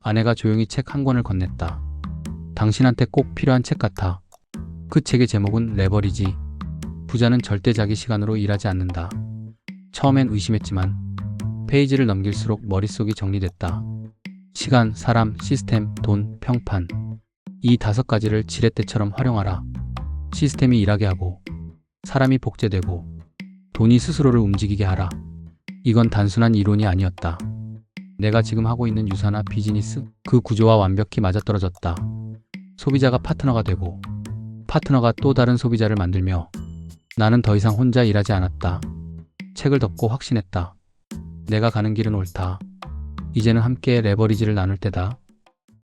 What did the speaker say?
아내가 조용히 책 한 권을 건넸다. 당신한테 꼭 필요한 책 같아. 그 책의 제목은 레버리지. 부자는 절대 자기 시간으로 일하지 않는다. 처음엔 의심했지만 페이지를 넘길수록 머릿속이 정리됐다. 시간, 사람, 시스템, 돈, 평판. 이 5가지를 지렛대처럼 활용하라. 시스템이 일하게 하고, 사람이 복제되고, 돈이 스스로를 움직이게 하라. 이건 단순한 이론이 아니었다. 내가 지금 하고 있는 유사나 비즈니스, 그 구조와 완벽히 맞아떨어졌다. 소비자가 파트너가 되고, 파트너가 또 다른 소비자를 만들며, 나는 더 이상 혼자 일하지 않았다. 책을 덮고 확신했다. 내가 가는 길은 옳다. 이제는 함께 레버리지를 나눌 때다.